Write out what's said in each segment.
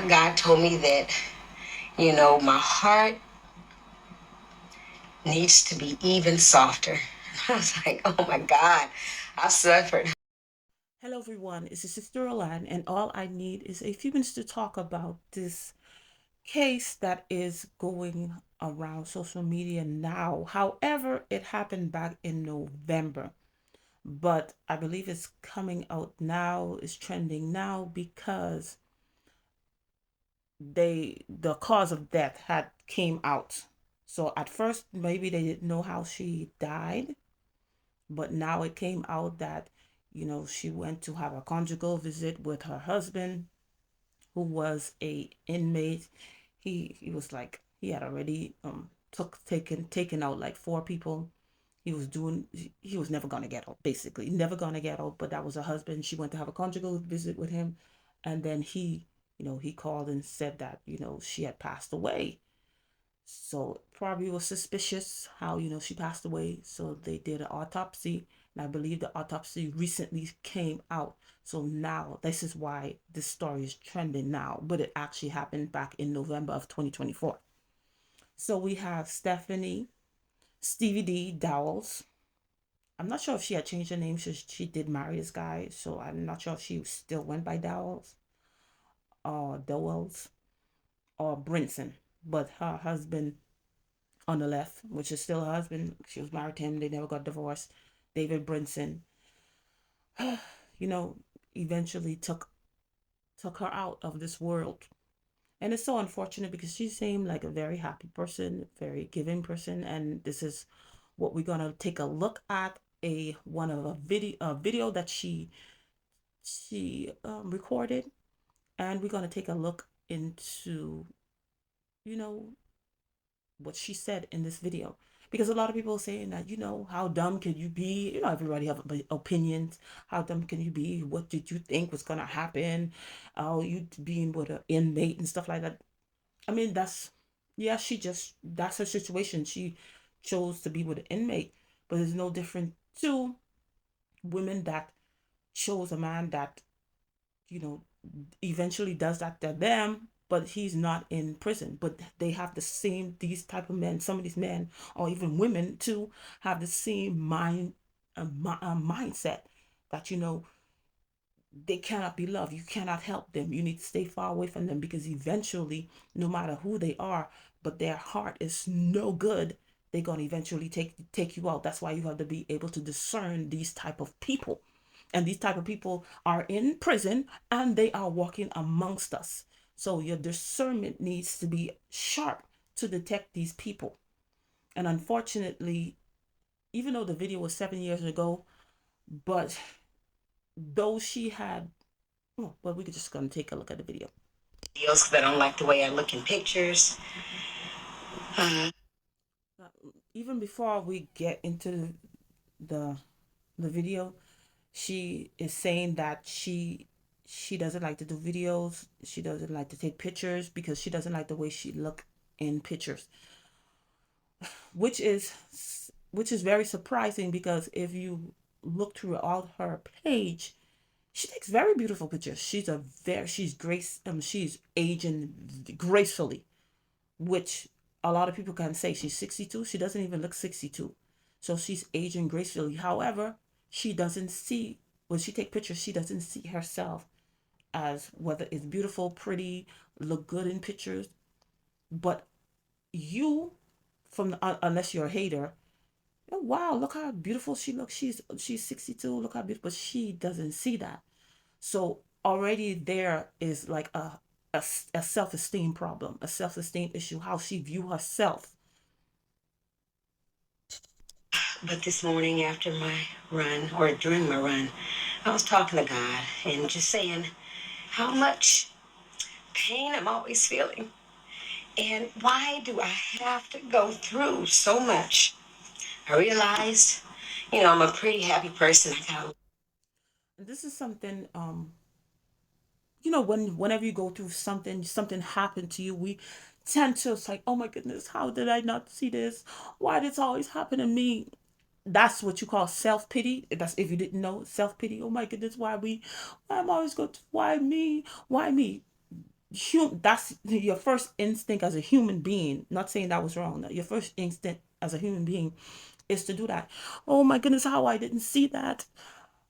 God told me that, my heart needs to be even softer. I was like, oh my God, I suffered. Hello, everyone. It's your sister Roland, and all I need is a few minutes to talk about this case that is going around social media now. However, it happened back in November, but I believe it's coming out now, it's trending now because the cause of death had came out. So at first, maybe they didn't know how she died, but now it came out that she went to have a conjugal visit with her husband, who was a inmate. He was like he had already taken out like four people. He was never gonna get out, basically never gonna get out. But that was her husband. She went to have a conjugal visit with him, and then he called and said that she had passed away. So probably was suspicious how she passed away. So they did an autopsy, and I believe the autopsy recently came out. So now this is why this story is trending now, but it actually happened back in November of 2024. So we have Stevi D Dowells. I'm not sure if she had changed her name. She did marry this guy, so I'm not sure if she still went by Dowells or Brinson. But her husband on the left, which is still her husband. She was married to him. They never got divorced. David Brinson, you know, eventually took her out of this world. And it's so unfortunate because she seemed like a very happy person, very giving person. And this is what we're gonna take a look at a one of a video that she recorded, and we're gonna take a look into you know what she said in this video, because a lot of people are saying that how dumb can you be, everybody have opinions. How dumb can you be? What did you think was going to happen? Oh, you being with an inmate and stuff like that. I mean, yeah, that's her situation. She chose to be with an inmate, but it's no different to women that chose a man that you know, eventually does that to them, but he's not in prison. But they have the same, these type of men, some of these men, or even women too, have the same mindset that, they cannot be loved. You cannot help them. You need to stay far away from them because eventually, no matter who they are, but their heart is no good, they're gonna eventually take you out. That's why you have to be able to discern these type of people. And these type of people are in prison and they are walking amongst us. So your discernment needs to be sharp to detect these people. And unfortunately, even though the video was 7 years ago, but though she had, oh, well, we're just gonna take a look at the video. Because I don't like the way I look in pictures. Uh, Uh, Even before we get into the the video, she is saying that she doesn't like to do videos. She doesn't like to take pictures because she doesn't like the way she look in pictures, which is which is very surprising because if you look throughout her page, she takes very beautiful pictures. She's aging gracefully, which a lot of people can say she's 62. She doesn't even look 62. So she's aging gracefully. However, she doesn't see, when she take pictures, she doesn't see herself as whether it's beautiful, pretty, look good in pictures. But you, unless you're a hater, oh, wow, look how beautiful she looks. She's 62. Look how beautiful. But she doesn't see that. So already there is like a self-esteem problem, a self-esteem issue, how she view herself. but this morning after my run, or during my run, I was talking to God and just saying how much pain I'm always feeling. And why do I have to go through so much? I realized, I'm a pretty happy person. I got This is something, whenever you go through something happened to you, we tend to, it's like, oh my goodness, how did I not see this? Why did this always happen to me? That's what you call self-pity. That's, if you didn't know, self-pity. Oh my goodness, why I'm always going to, why me? Why me? that's your first instinct as a human being. Not saying that was wrong. Your first instinct as a human being is to do that. Oh my goodness, how I didn't see that.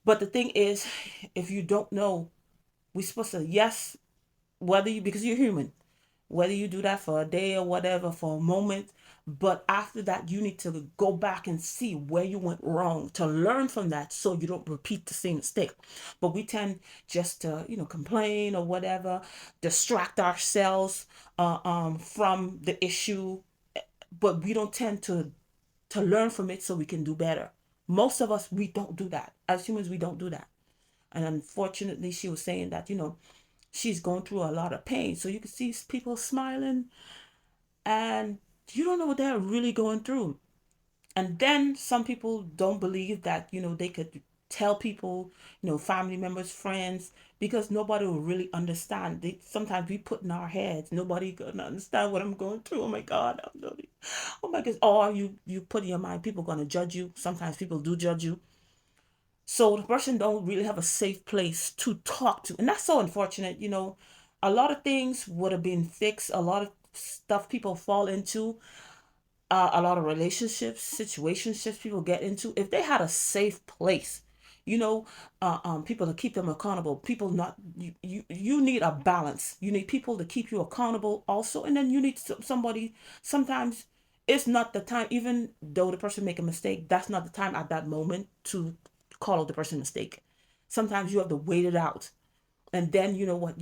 But the thing is, if you don't know, we're supposed to, yes, whether you, because you're human, whether you do that for a day or whatever, for a moment, but after that, you need to go back and see where you went wrong to learn from that so you don't repeat the same mistake. But we tend just to, complain or whatever, distract ourselves from the issue, but we don't tend to learn from it so we can do better. Most of us, we don't do that. As humans, we don't do that. And unfortunately, she was saying that, she's going through a lot of pain. So you can see people smiling and you don't know what they're really going through. And then some people don't believe that, they could tell people, family members, friends, because nobody will really understand. Sometimes we put in our heads, nobody gonna understand what I'm going through. Oh my God, oh my God. Or you put in your mind, people gonna judge you. Sometimes people do judge you. So the person don't really have a safe place to talk to. And that's so unfortunate. A lot of things would have been fixed. A lot of stuff people fall into, a lot of relationships, situationships people get into, if they had a safe place, you know, people to keep them accountable. People not you need a balance. You need people to keep you accountable also, and then you need somebody. Sometimes it's not the time, even though the person make a mistake. That's not the time at that moment to call out the person mistake. Sometimes you have to wait it out, and then you know what,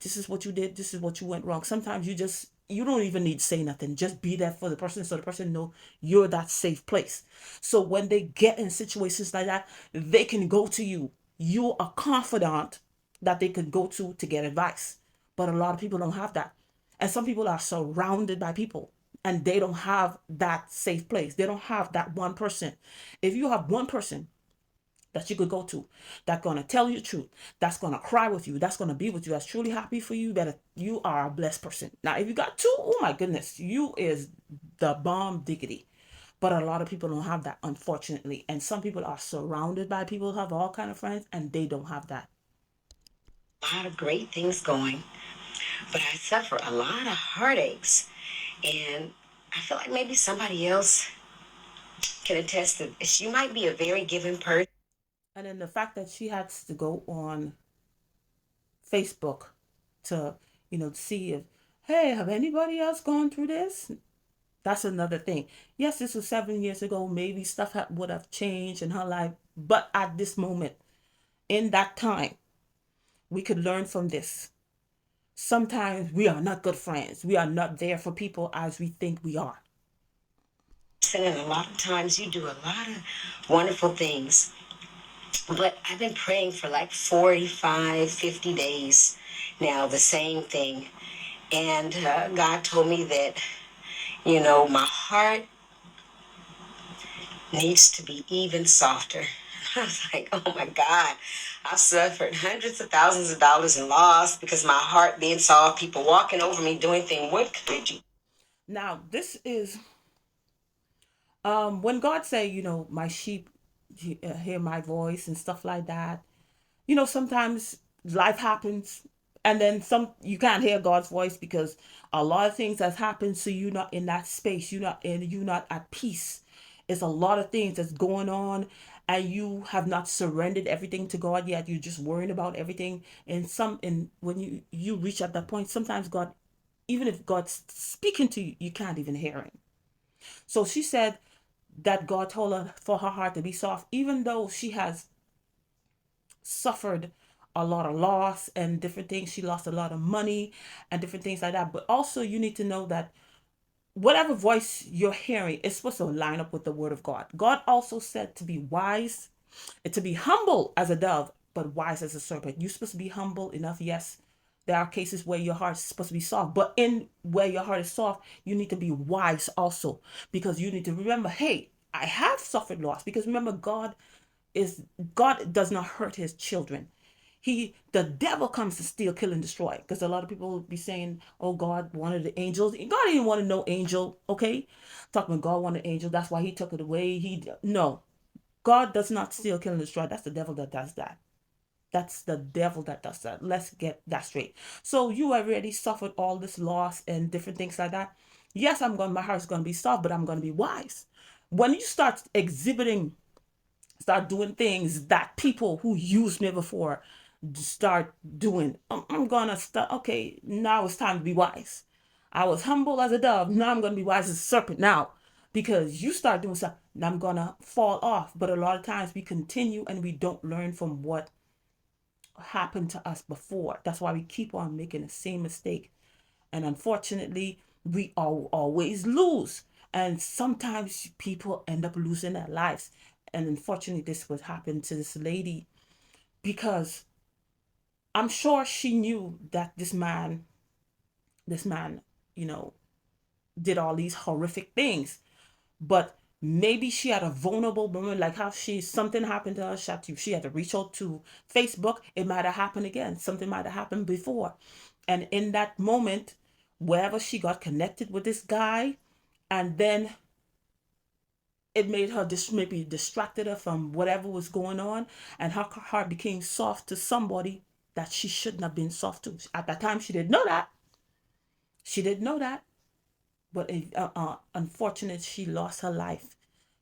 this is what you did, this is what you went wrong. Sometimes you don't even need to say nothing, just be there for the person so the person know you're that safe place. So when they get in situations like that, they can go to you. You're a confidant that they could go to get advice. But a lot of people don't have that, and some people are surrounded by people and they don't have that safe place. They don't have that one person. If you have one person that you could go to, that's gonna tell you the truth, that's gonna cry with you, that's gonna be with you, that's truly happy for you, better, you are a blessed person. Now if you got two, oh my goodness, you is the bomb diggity. But a lot of people don't have that, unfortunately, and some people are surrounded by people who have all kind of friends and they don't have that. A lot of great things going, but I suffer a lot of heartaches. And I feel like maybe somebody else can attest to this. You might be a very giving person. And then the fact that she had to go on Facebook to, see if, hey, have anybody else gone through this? That's another thing. Yes, this was 7 years ago. Maybe stuff would have changed in her life. But at this moment, in that time, we could learn from this. Sometimes we are not good friends. We are not there for people as we think we are. And a lot of times you do a lot of wonderful things. But I've been praying for like 45, 50 days now, the same thing. And God told me that, my heart needs to be even softer. I was like, oh my God, I've suffered hundreds of thousands of dollars in loss because my heart being soft, people walking over me doing things. What could you? Now, this is when God say, my sheep hear my voice and stuff like that. Sometimes life happens and then you can't hear God's voice because a lot of things has happened, so you're not in that space, you're not at peace. It's a lot of things that's going on and you have not surrendered everything to God yet. You're just worrying about everything. And when you reach at that point, sometimes God, even if God's speaking to you, you can't even hear him. So she said that God told her for her heart to be soft, even though she has suffered a lot of loss and different things. She lost a lot of money and different things like that. But also, you need to know that whatever voice you're hearing is supposed to line up with the word of God. God also said to be wise and to be humble as a dove, but wise as a serpent. You're supposed to be humble enough. Yes, there are cases where your heart is supposed to be soft, but in where your heart is soft, you need to be wise also, because you need to remember, hey, I have suffered loss. Because remember, is God does not hurt his children. The devil comes to steal, kill, and destroy. Because a lot of people will be saying, oh, God wanted the angels. God didn't want no angel, okay? Talking about God wanted an angel, that's why he took it away. No. God does not steal, kill, and destroy. That's the devil that does that. That's the devil that does that. Let's get that straight. So you already suffered all this loss and different things like that. Yes, my heart's gonna be soft, but I'm gonna be wise. When you start doing things that people who used me before start doing, I'm gonna start. Okay, now it's time to be wise. I was humble as a dove. Now I'm gonna be wise as a serpent. Now, because you start doing stuff, I'm gonna fall off. But a lot of times we continue and we don't learn from what happened to us before. That's why we keep on making the same mistake. And unfortunately, we all always lose. And sometimes people end up losing their lives. And unfortunately, this would happen to this lady because I'm sure she knew that this man, you know, did all these horrific things. But maybe she had a vulnerable moment, like how something happened to her. She had to reach out to Facebook. It might have happened again. Something might have happened before. And in that moment, wherever she got connected with this guy, and then it made her maybe distracted her from whatever was going on, and her heart became soft to somebody that she shouldn't have been soft to. At that time, she didn't know that. She didn't know that. But unfortunately, she lost her life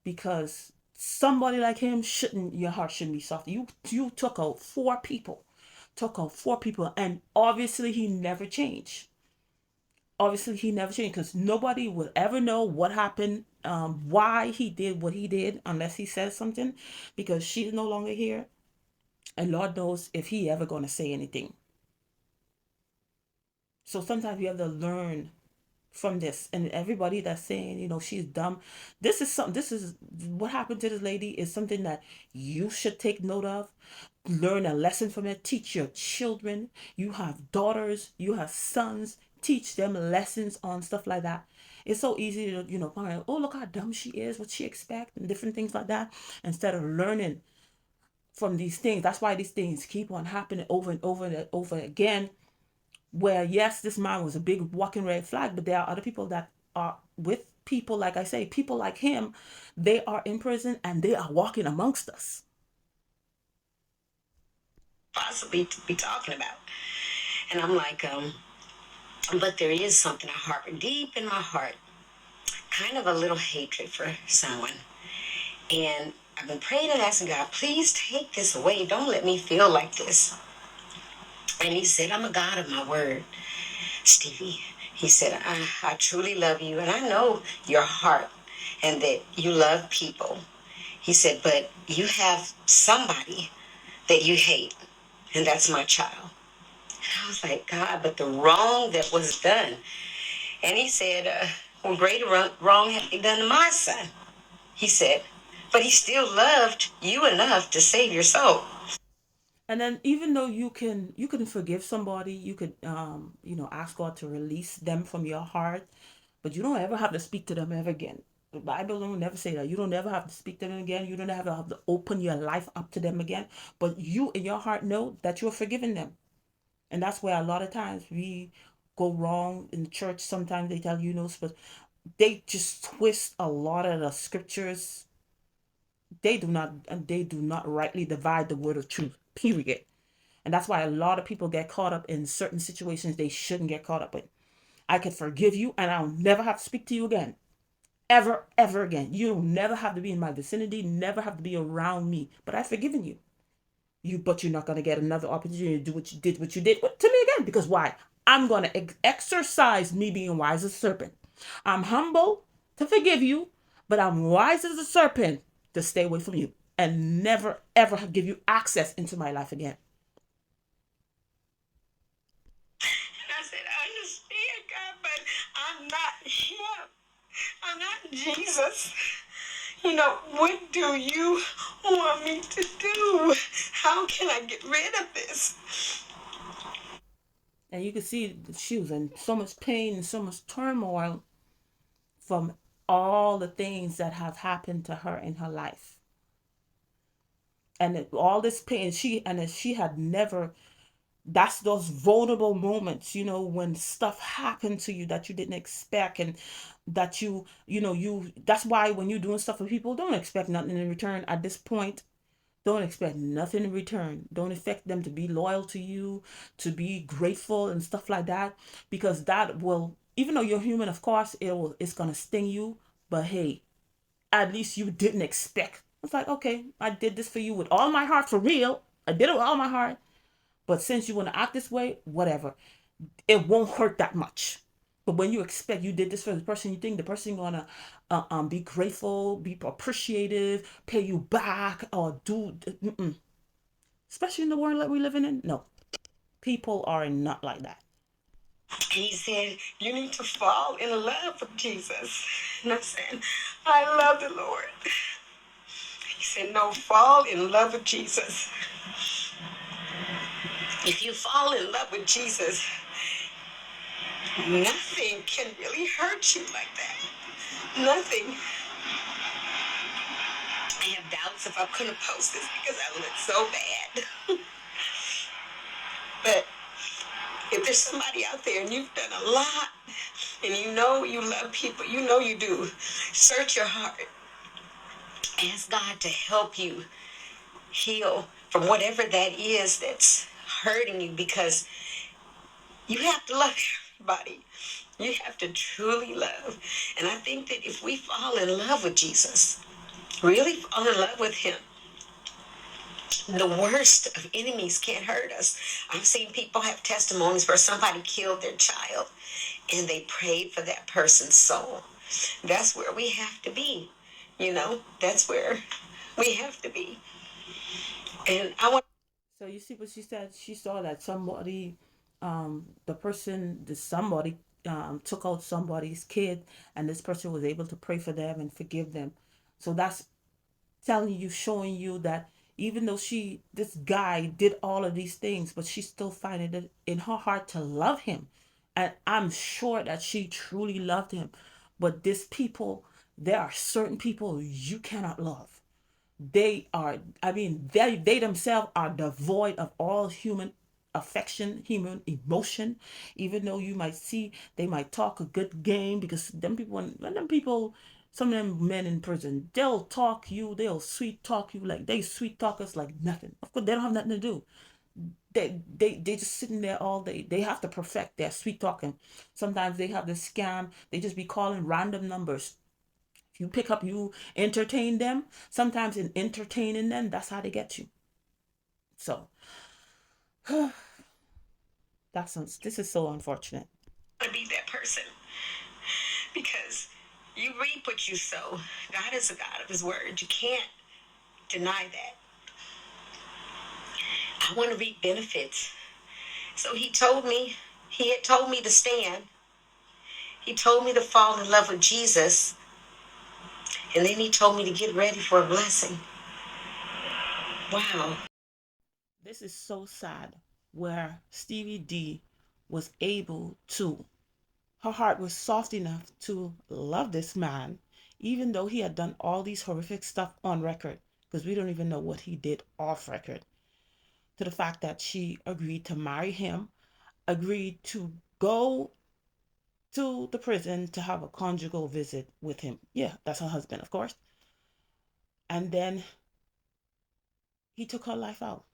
because somebody like him shouldn't. Your heart shouldn't be soft. You took out four people, and obviously he never changed. Obviously he never changed because nobody will ever know what happened, why he did what he did, unless he says something, because she's no longer here, and Lord knows if he ever gonna say anything. So sometimes we have to learn from this. And everybody that's saying, she's dumb, this is what happened to this lady is something that you should take note of. Learn a lesson from it. Teach your children. You have daughters, you have sons, teach them lessons on stuff like that. It's so easy to, point out, oh, look how dumb she is, what she expect, and different things like that, instead of learning from these things. That's why these things keep on happening over and over and over again, where yes, this man was a big walking red flag, but there are other people that are with people, like I say, people like him. They are in prison and they are walking amongst us. Possibly to be talking about. And I'm like, but there is something I harbor deep in my heart, kind of a little hatred for someone. And I've been praying and asking God, please take this away. Don't let me feel like this. And he said, I'm a God of my word, Stevie. He said, I truly love you, and I know your heart and that you love people. He said, but you have somebody that you hate, and that's my child. And I was like, God, but the wrong that was done. And he said, well, greater wrong had been done to my son. He said, but he still loved you enough to save your soul. And then even though you can forgive somebody, you could ask God to release them from your heart, but you don't ever have to speak to them ever again. The Bible don't never say that. You don't ever have to speak to them again. You don't ever have to open your life up to them again. But you in your heart know that you're forgiving them. And that's where a lot of times we go wrong in church. Sometimes they tell but they just twist a lot of the scriptures. They do not rightly divide the word of truth. Period. And that's why a lot of people get caught up in certain situations they shouldn't get caught up in. I can forgive you and I'll never have to speak to you again. Ever, ever again. You'll never have to be in my vicinity, never have to be around me. But I've forgiven you. But you're not gonna get another opportunity to do what you did to me again. Because why? I'm gonna exercise me being wise as a serpent. I'm humble to forgive you, but I'm wise as a serpent to stay away from you and never ever give you access into my life again. And I said, I understand, God, but I'm not him. I'm not Jesus. What do you want me to do? How can I get rid of this? And you can see she was in so much pain and so much turmoil from all the things that have happened to her in her life. And all this pain, she had never, that's those vulnerable moments, when stuff happened to you that you didn't expect, and that that's why when you're doing stuff for people, don't expect nothing in return at this point. Don't expect nothing in return. Don't expect them to be loyal to you, to be grateful and stuff like that, because that will, even though you're human, of course, it's gonna sting you. But hey, at least you didn't expect. It's like, okay, I did this for you with all my heart for real. I did it with all my heart. But since you want to act this way, whatever. It won't hurt that much. But when you expect you did this for the person, you think the person gonna be grateful, be appreciative, pay you back, or do, especially in the world that we're living in. No, people are not like that. And he said, you need to fall in love with Jesus. And I said, I love the Lord. He said, no, fall in love with Jesus. If you fall in love with Jesus, nothing can really hurt you like that. Nothing. I have doubts if I'm going to post this because I look so bad. But if there's somebody out there and you've done a lot and you know you love people, you know you do, search your heart. Ask God to help you heal from whatever that is that's hurting you, because you have to love everybody. You have to truly love. And I think that if we fall in love with Jesus, really fall in love with him, the worst of enemies can't hurt us. I've seen people have testimonies where somebody killed their child and they prayed for that person's soul. That's where we have to be. You know, that's where we have to be. And I want. So you see what she said? She saw that somebody, the person, the somebody took out somebody's kid, and this person was able to pray for them and forgive them. So that's telling you, showing you that even though this guy did all of these things, but she still finding it in her heart to love him. And I'm sure that she truly loved him. But this people, there are certain people you cannot love. They are, I mean, they themselves are devoid of all human affection, human emotion. Even though you might see they might talk a good game, because them people, when them people, some of them men in prison, they'll talk you, they'll sweet talk you, like they sweet talk us like nothing. Of course, they don't have nothing to do. They just sitting there all day. They have to perfect their sweet talking. Sometimes they have this scam. They just be calling random numbers. You pick up, you entertain them. Sometimes in entertaining them, that's how they get you. So this is so unfortunate. To be that person, because you reap what you sow. God is a God of his word. You can't deny that. I want to reap benefits. So he had told me to stand. He told me to fall in love with Jesus. And then he told me to get ready for a blessing. Wow. This is so sad, where Stevi D was able to, her heart was soft enough to love this man, even though he had done all these horrific stuff on record, because we don't even know what he did off record, to the fact that she agreed to marry him, agreed to go to the prison to have a conjugal visit with him. Yeah, that's her husband, of course. And then he took her life out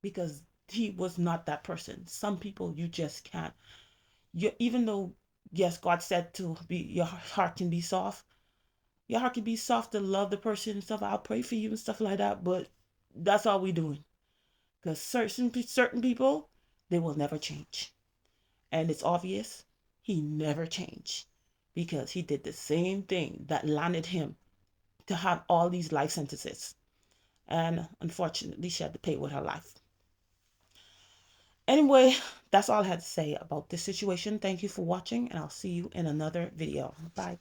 because he was not that person. Some people you just can't. You, even though, yes, God said to be, your heart can be soft. Your heart can be soft to love the person and stuff. I'll pray for you and stuff like that. But that's all we doing. Because certain people, they will never change. And it's obvious he never changed, because he did the same thing that landed him to have all these life sentences. And unfortunately, she had to pay with her life. Anyway, that's all I had to say about this situation. Thank you for watching, and I'll see you in another video. Bye.